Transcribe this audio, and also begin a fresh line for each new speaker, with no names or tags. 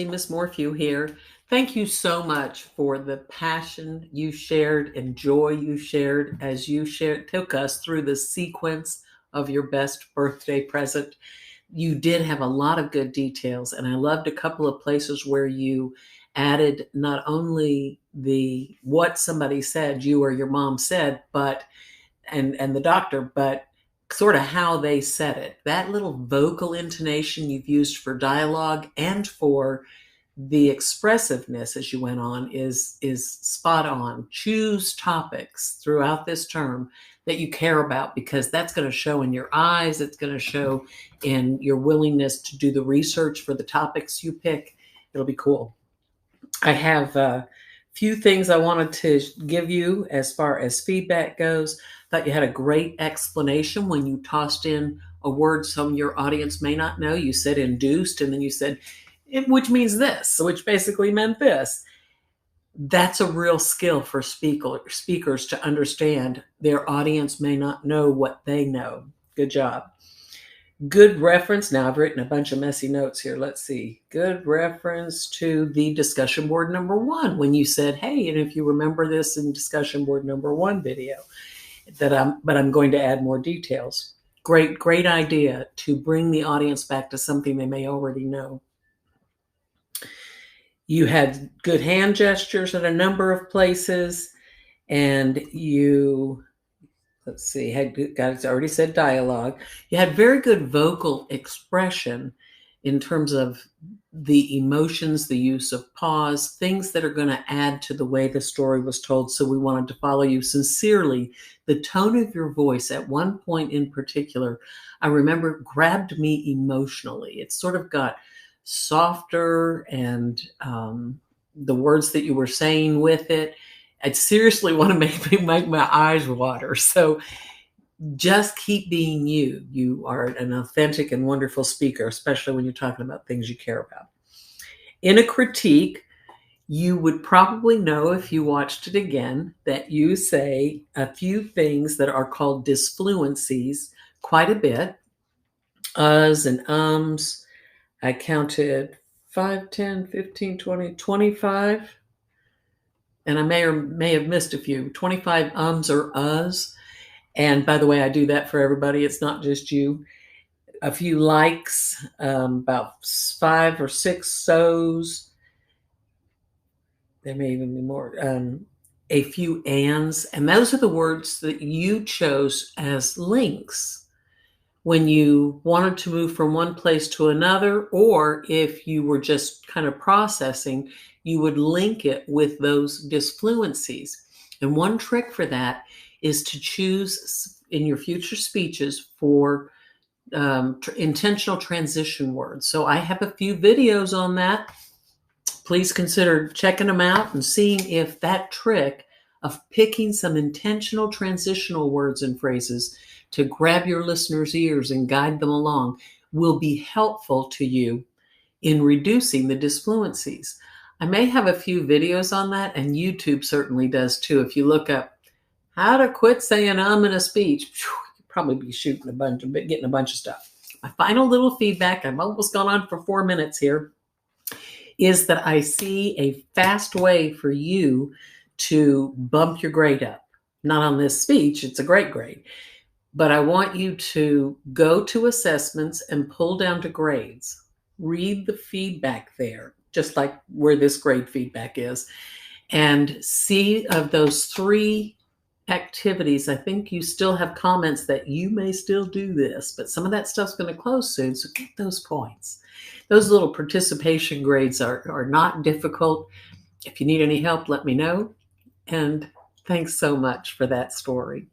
Miss Morphew here. Thank you so much for the passion you shared and joy you shared as you took us through the sequence of your best birthday present. You did have a lot of good details, and I loved a couple of places where you added not only the what somebody said, you or your mom said, but and the doctor, but sort of how they said it. That little vocal intonation you've used for dialogue and for the expressiveness as you went on is spot on. Choose topics throughout this term that you care about, because that's going to show in your eyes. It's going to show in your willingness to do the research for the topics you pick. It'll be cool. I have a few things I wanted to give you as far as feedback goes. Thought you had a great explanation when you tossed in a word some of your audience may not know. You said induced, and then you said, which means this, which basically meant this. That's a real skill for speakers to understand. Their audience may not know what they know. Good job. Good reference. Now I've written a bunch of messy notes here. Let's see. Good reference to the discussion board number 1 when you said, hey, and if you remember this in discussion board number 1 video, but I'm going to add more details. Great idea to bring the audience back to something they may already know. You had good hand gestures at a number of places, and you, let's see, guys already said dialogue. You had very good vocal expression in terms of the emotions, the use of pause, things that are going to add to the way the story was told. So we wanted to follow you sincerely. The tone of your voice at one point in particular, I remember, grabbed me emotionally. It sort of got softer, and the words that you were saying with it, I'd seriously want to make my eyes water. So just keep being you. You are an authentic and wonderful speaker, especially when you're talking about things you care about. In a critique, you would probably know if you watched it again that you say a few things that are called disfluencies quite a bit. Uhs and ums. I counted 5, 10, 15, 20, 25. And I may have missed a few. 25 ums or uhs. And by the way, I do that for everybody. It's not just you. A few likes, about 5 or 6 so's. There may even be more. A few ands. And those are the words that you chose as links when you wanted to move from one place to another, or if you were just kind of processing, you would link it with those disfluencies. And one trick for that is to choose in your future speeches for intentional transition words. So I have a few videos on that. Please consider checking them out and seeing if that trick of picking some intentional transitional words and phrases to grab your listeners' ears and guide them along will be helpful to you in reducing the disfluencies. I may have a few videos on that, and YouTube certainly does too. If you look up how to quit saying in a speech, you'll probably be getting a bunch of stuff. My final little feedback, I've almost gone on for 4 minutes here, is that I see a fast way for you to bump your grade up. Not on this speech, it's a great grade. But I want you to go to assessments and pull down to grades. Read the feedback there, just like where this grade feedback is, and see of those 3 activities. I think you still have comments that you may still do this, but some of that stuff's going to close soon, so get those points. Those little participation grades are not difficult. If you need any help, let me know. And thanks so much for that story.